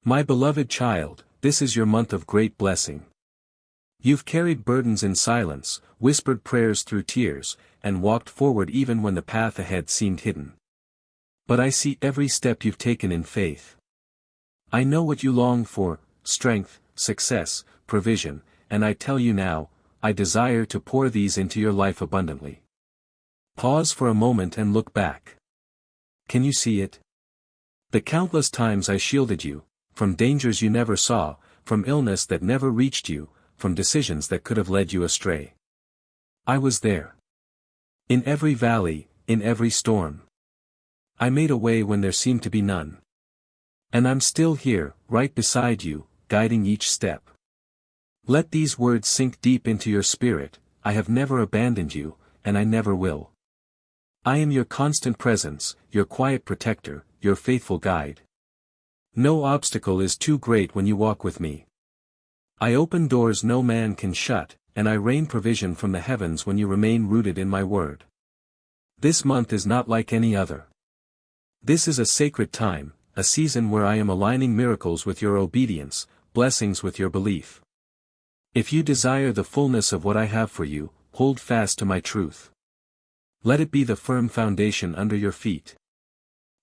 My beloved child, this is your month of great blessing. You've carried burdens in silence, whispered prayers through tears, and walked forward even when the path ahead seemed hidden. But I see every step you've taken in faith. I know what you long for: strength, success, provision, and I tell you now, I desire to pour these into your life abundantly. Pause for a moment and look back. Can you see it? The countless times I shielded you, from dangers you never saw, from illness that never reached you, from decisions that could have led you astray. I was there. In every valley, in every storm. I made a way when there seemed to be none. And I'm still here, right beside you, guiding each step. Let these words sink deep into your spirit: I have never abandoned you, and I never will. I am your constant presence, your quiet protector, your faithful guide. No obstacle is too great when you walk with me. I open doors no man can shut, and I rain provision from the heavens when you remain rooted in my word. This month is not like any other. This is a sacred time, a season where I am aligning miracles with your obedience, blessings with your belief. If you desire the fullness of what I have for you, hold fast to my truth. Let it be the firm foundation under your feet.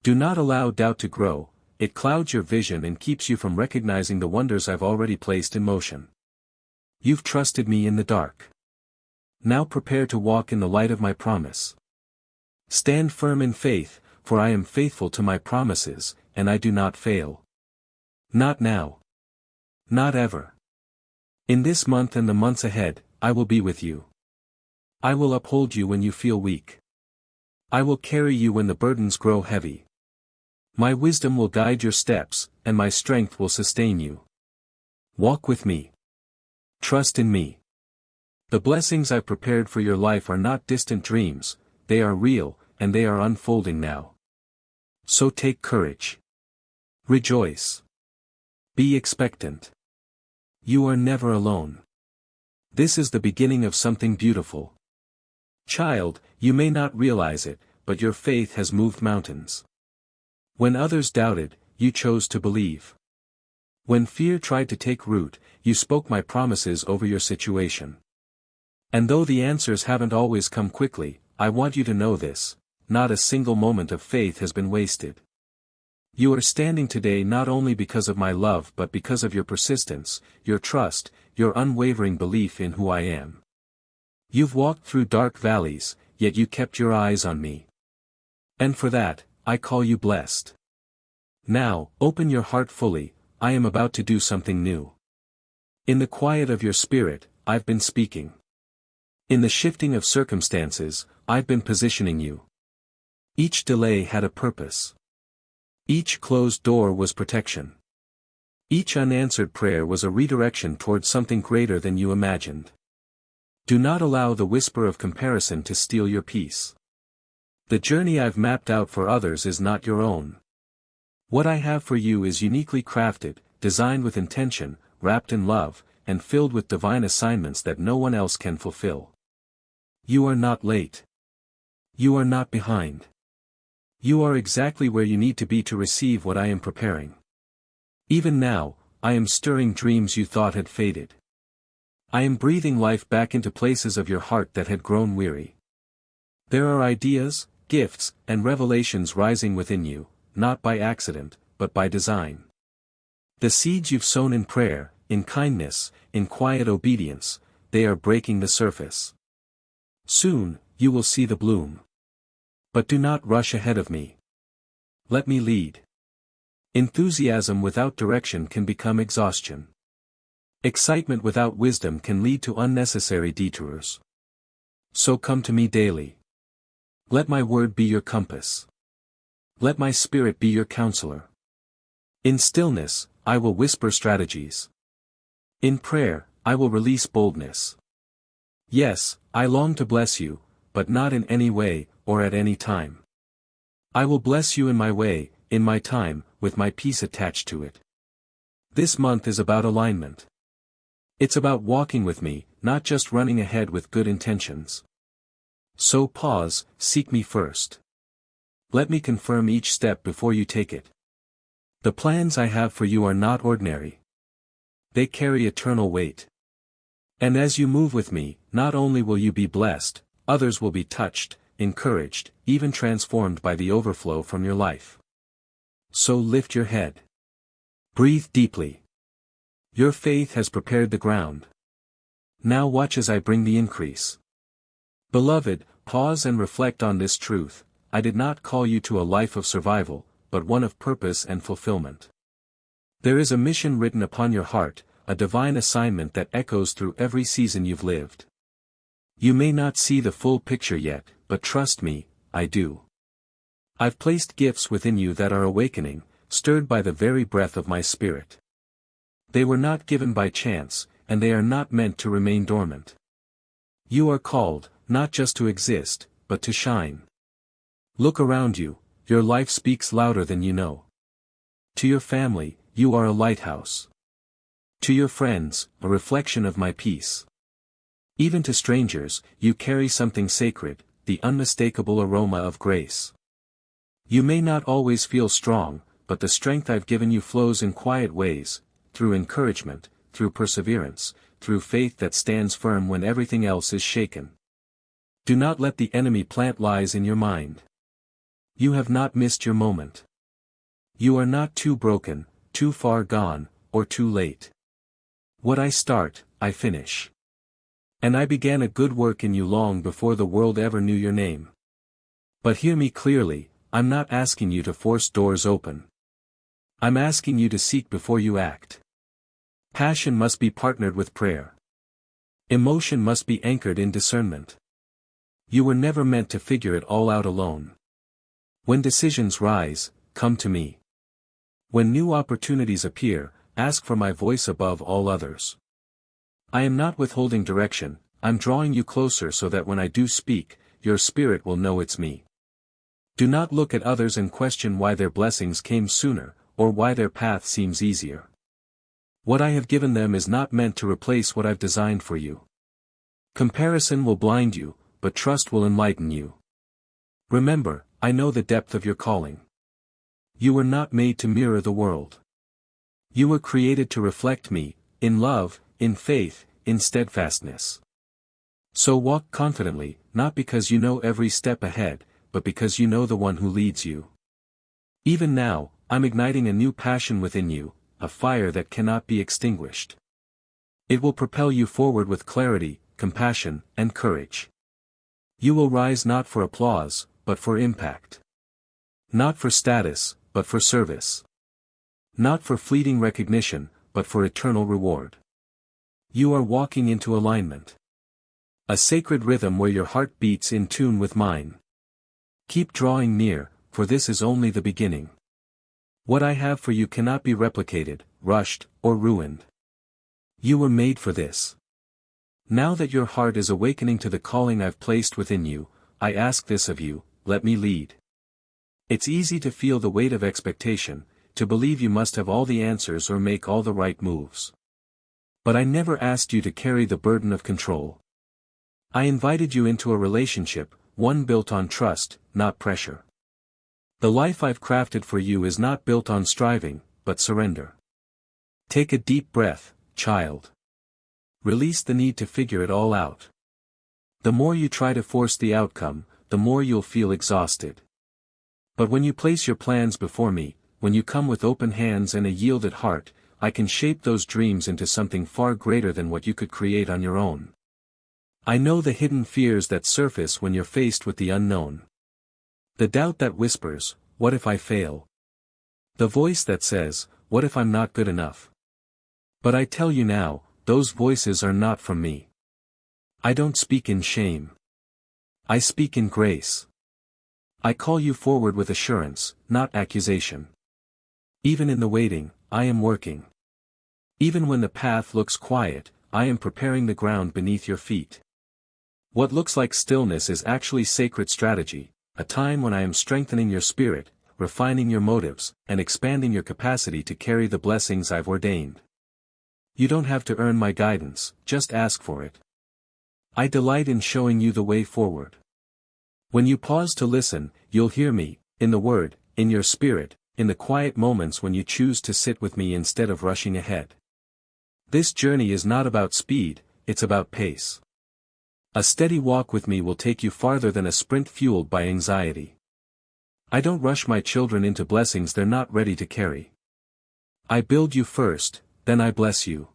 Do not allow doubt to grow; it clouds your vision and keeps you from recognizing the wonders I've already placed in motion. You've trusted me in the dark. Now prepare to walk in the light of my promise. Stand firm in faith, for I am faithful to my promises, and I do not fail. Not now. Not ever. In this month and the months ahead, I will be with you. I will uphold you when you feel weak. I will carry you when the burdens grow heavy. My wisdom will guide your steps, and my strength will sustain you. Walk with me. Trust in me. The blessings I've prepared for your life are not distant dreams, they are real, and they are unfolding now. So take courage. Rejoice. Be expectant. You are never alone. This is the beginning of something beautiful. Child, you may not realize it, but your faith has moved mountains. When others doubted, you chose to believe. When fear tried to take root, you spoke my promises over your situation. And though the answers haven't always come quickly, I want you to know this: not a single moment of faith has been wasted. You are standing today not only because of my love but because of your persistence, your trust, your unwavering belief in who I am. You've walked through dark valleys, yet you kept your eyes on me. And for that, I call you blessed. Now, open your heart fully, I am about to do something new. In the quiet of your spirit, I've been speaking. In the shifting of circumstances, I've been positioning you. Each delay had a purpose. Each closed door was protection. Each unanswered prayer was a redirection towards something greater than you imagined. Do not allow the whisper of comparison to steal your peace. The journey I've mapped out for others is not your own. What I have for you is uniquely crafted, designed with intention, wrapped in love, and filled with divine assignments that no one else can fulfill. You are not late. You are not behind. You are exactly where you need to be to receive what I am preparing. Even now, I am stirring dreams you thought had faded. I am breathing life back into places of your heart that had grown weary. There are ideas, gifts, and revelations rising within you, not by accident, but by design. The seeds you've sown in prayer, in kindness, in quiet obedience, they are breaking the surface. Soon, you will see the bloom. But do not rush ahead of me. Let me lead. Enthusiasm without direction can become exhaustion. Excitement without wisdom can lead to unnecessary detours. So come to me daily. Let my word be your compass. Let my spirit be your counselor. In stillness, I will whisper strategies. In prayer, I will release boldness. Yes, I long to bless you, but not in any way, or at any time. I will bless you in my way, in my time, with my peace attached to it. This month is about alignment. It's about walking with me, not just running ahead with good intentions. So pause, seek me first. Let me confirm each step before you take it. The plans I have for you are not ordinary. They carry eternal weight. And as you move with me, not only will you be blessed, others will be touched, encouraged, even transformed by the overflow from your life. So lift your head. Breathe deeply. Your faith has prepared the ground. Now watch as I bring the increase. Beloved, pause and reflect on this truth. I did not call you to a life of survival, but one of purpose and fulfillment. There is a mission written upon your heart, a divine assignment that echoes through every season you've lived. You may not see the full picture yet, but trust me, I do. I've placed gifts within you that are awakening, stirred by the very breath of my spirit. They were not given by chance, and they are not meant to remain dormant. You are called, not just to exist, but to shine. Look around you, your life speaks louder than you know. To your family, you are a lighthouse. To your friends, a reflection of my peace. Even to strangers, you carry something sacred, the unmistakable aroma of grace. You may not always feel strong, but the strength I've given you flows in quiet ways, through encouragement, through perseverance, through faith that stands firm when everything else is shaken. Do not let the enemy plant lies in your mind. You have not missed your moment. You are not too broken, too far gone, or too late. What I start, I finish. And I began a good work in you long before the world ever knew your name. But hear me clearly, I'm not asking you to force doors open. I'm asking you to seek before you act. Passion must be partnered with prayer. Emotion must be anchored in discernment. You were never meant to figure it all out alone. When decisions rise, come to me. When new opportunities appear, ask for my voice above all others. I am not withholding direction, I'm drawing you closer so that when I do speak, your spirit will know it's me. Do not look at others and question why their blessings came sooner, or why their path seems easier. What I have given them is not meant to replace what I've designed for you. Comparison will blind you, but trust will enlighten you. Remember, I know the depth of your calling. You were not made to mirror the world. You were created to reflect me, in love, in faith, in steadfastness. So walk confidently, not because you know every step ahead, but because you know the one who leads you. Even now, I'm igniting a new passion within you, a fire that cannot be extinguished. It will propel you forward with clarity, compassion, and courage. You will rise not for applause, but for impact. Not for status, but for service. Not for fleeting recognition, but for eternal reward. You are walking into alignment. A sacred rhythm where your heart beats in tune with mine. Keep drawing near, for this is only the beginning. What I have for you cannot be replicated, rushed, or ruined. You were made for this. Now that your heart is awakening to the calling I've placed within you, I ask this of you, let me lead. It's easy to feel the weight of expectation, to believe you must have all the answers or make all the right moves. But I never asked you to carry the burden of control. I invited you into a relationship, one built on trust, not pressure. The life I've crafted for you is not built on striving, but surrender. Take a deep breath, child. Release the need to figure it all out. The more you try to force the outcome, the more you'll feel exhausted. But when you place your plans before me, when you come with open hands and a yielded heart, I can shape those dreams into something far greater than what you could create on your own. I know the hidden fears that surface when you're faced with the unknown. The doubt that whispers, what if I fail? The voice that says, what if I'm not good enough? But I tell you now, those voices are not from me. I don't speak in shame. I speak in grace. I call you forward with assurance, not accusation. Even in the waiting, I am working. Even when the path looks quiet, I am preparing the ground beneath your feet. What looks like stillness is actually sacred strategy, a time when I am strengthening your spirit, refining your motives, and expanding your capacity to carry the blessings I've ordained. You don't have to earn my guidance, just ask for it. I delight in showing you the way forward. When you pause to listen, you'll hear me, in the Word, in your spirit, in the quiet moments when you choose to sit with me instead of rushing ahead. This journey is not about speed, it's about pace. A steady walk with me will take you farther than a sprint fueled by anxiety. I don't rush my children into blessings they're not ready to carry. I build you first, then I bless you.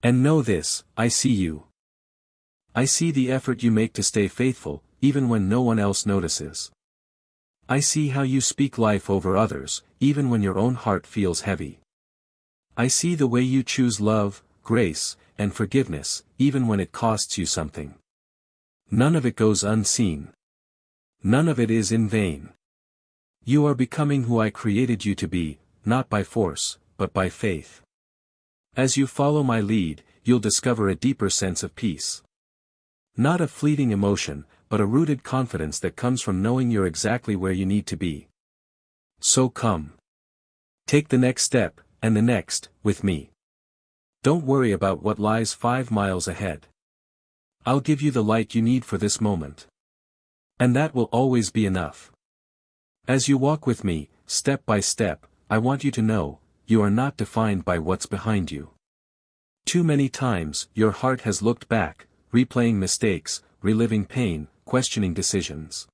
And know this, I see you. I see the effort you make to stay faithful, even when no one else notices. I see how you speak life over others, even when your own heart feels heavy. I see the way you choose love, grace, and forgiveness, even when it costs you something. None of it goes unseen. None of it is in vain. You are becoming who I created you to be, not by force, but by faith. As you follow my lead, you'll discover a deeper sense of peace. Not a fleeting emotion, but a rooted confidence that comes from knowing you're exactly where you need to be. So come. Take the next step, and the next, with me. Don't worry about what lies 5 miles ahead. I'll give you the light you need for this moment. And that will always be enough. As you walk with me, step by step, I want you to know, you are not defined by what's behind you. Too many times, your heart has looked back, replaying mistakes, reliving pain, questioning decisions.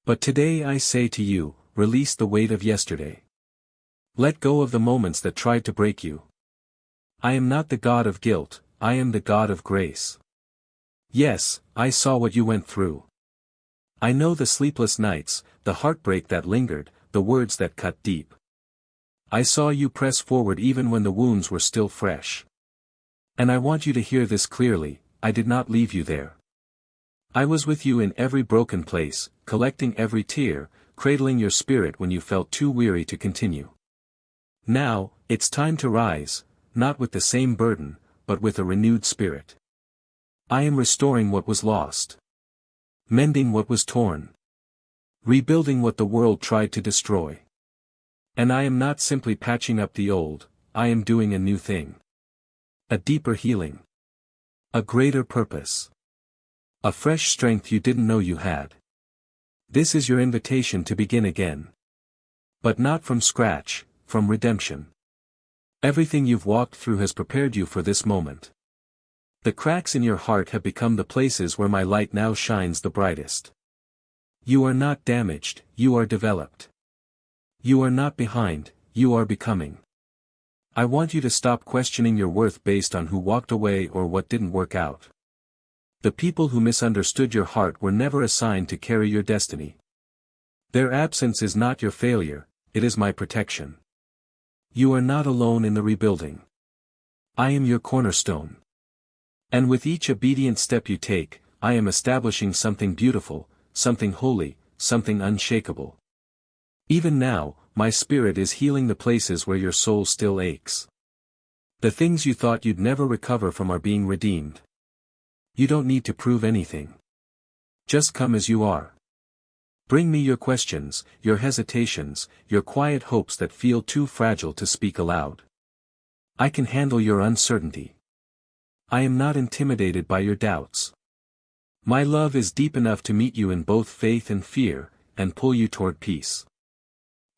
But today I say to you, release the weight of yesterday. Let go of the moments that tried to break you. I am not the God of guilt, I am the God of grace. Yes, I saw what you went through. I know the sleepless nights, the heartbreak that lingered, the words that cut deep. I saw you press forward even when the wounds were still fresh. And I want you to hear this clearly, I did not leave you there. I was with you in every broken place, collecting every tear, cradling your spirit when you felt too weary to continue. Now, it's time to rise, not with the same burden, but with a renewed spirit. I am restoring what was lost. Mending what was torn. Rebuilding what the world tried to destroy. And I am not simply patching up the old, I am doing a new thing. A deeper healing. A greater purpose. A fresh strength you didn't know you had. This is your invitation to begin again. But not from scratch, from redemption. Everything you've walked through has prepared you for this moment. The cracks in your heart have become the places where my light now shines the brightest. You are not damaged, you are developed. You are not behind, you are becoming. I want you to stop questioning your worth based on who walked away or what didn't work out. The people who misunderstood your heart were never assigned to carry your destiny. Their absence is not your failure, it is my protection. You are not alone in the rebuilding. I am your cornerstone. And with each obedient step you take, I am establishing something beautiful, something holy, something unshakable. Even now, my spirit is healing the places where your soul still aches. The things you thought you'd never recover from are being redeemed. You don't need to prove anything. Just come as you are. Bring me your questions, your hesitations, your quiet hopes that feel too fragile to speak aloud. I can handle your uncertainty. I am not intimidated by your doubts. My love is deep enough to meet you in both faith and fear, and pull you toward peace.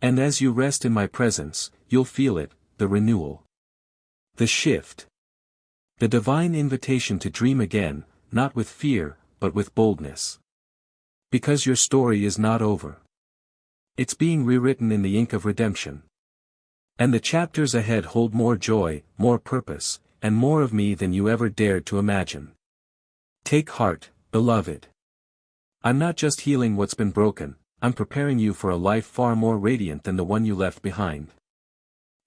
And as you rest in my presence, you'll feel it, the renewal. The shift. The divine invitation to dream again, not with fear, but with boldness. Because your story is not over. It's being rewritten in the ink of redemption. And the chapters ahead hold more joy, more purpose, and more of me than you ever dared to imagine. Take heart, beloved. I'm not just healing what's been broken, I'm preparing you for a life far more radiant than the one you left behind.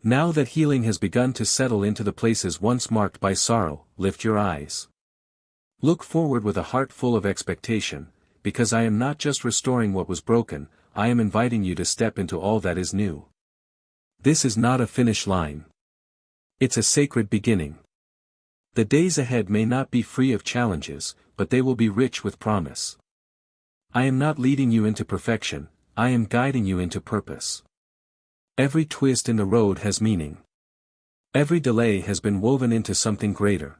Now that healing has begun to settle into the places once marked by sorrow, lift your eyes. Look forward with a heart full of expectation, because I am not just restoring what was broken, I am inviting you to step into all that is new. This is not a finish line. It's a sacred beginning. The days ahead may not be free of challenges, but they will be rich with promise. I am not leading you into perfection, I am guiding you into purpose. Every twist in the road has meaning. Every delay has been woven into something greater.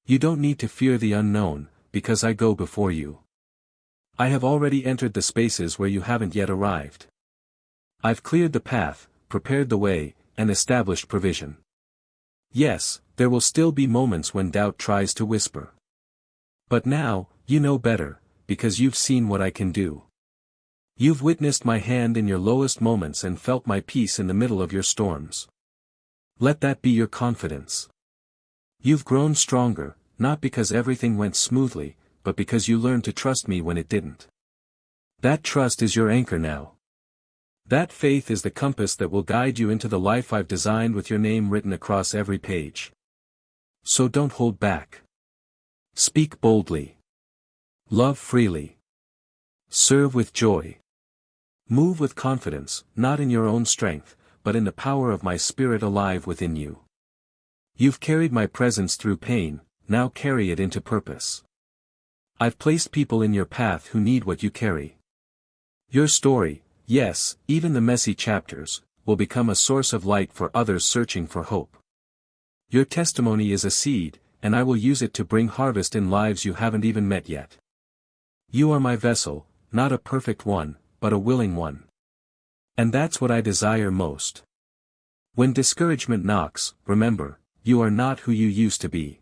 You don't need to fear the unknown, because I go before you. I have already entered the spaces where you haven't yet arrived. I've cleared the path, prepared the way, and established provision. Yes, there will still be moments when doubt tries to whisper. But now, you know better, because you've seen what I can do. You've witnessed my hand in your lowest moments and felt my peace in the middle of your storms. Let that be your confidence. You've grown stronger, not because everything went smoothly, but because you learned to trust me when it didn't. That trust is your anchor now. That faith is the compass that will guide you into the life I've designed with your name written across every page. So don't hold back. Speak boldly. Love freely. Serve with joy. Move with confidence, not in your own strength, but in the power of my Spirit alive within you. You've carried my presence through pain, now carry it into purpose. I've placed people in your path who need what you carry. Your story, yes, even the messy chapters, will become a source of light for others searching for hope. Your testimony is a seed, and I will use it to bring harvest in lives you haven't even met yet. You are my vessel, not a perfect one, but a willing one. And that's what I desire most. When discouragement knocks, remember, you are not who you used to be.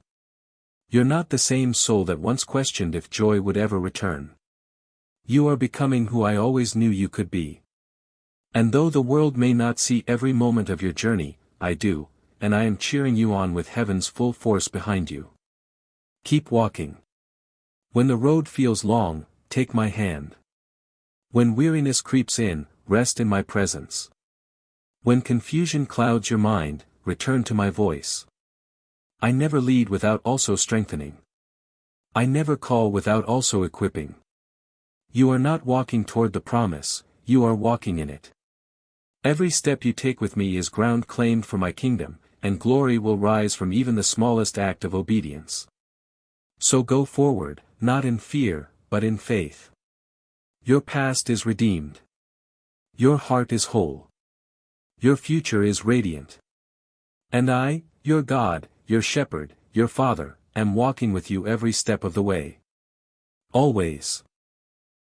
You're not the same soul that once questioned if joy would ever return. You are becoming who I always knew you could be. And though the world may not see every moment of your journey, I do, and I am cheering you on with heaven's full force behind you. Keep walking. When the road feels long, take my hand. When weariness creeps in, rest in my presence. When confusion clouds your mind, return to my voice. I never lead without also strengthening. I never call without also equipping. You are not walking toward the promise, you are walking in it. Every step you take with me is ground claimed for my kingdom, and glory will rise from even the smallest act of obedience. So go forward, not in fear, but in faith. Your past is redeemed. Your heart is whole. Your future is radiant. And I, your God, your shepherd, your Father, am walking with you every step of the way. Always.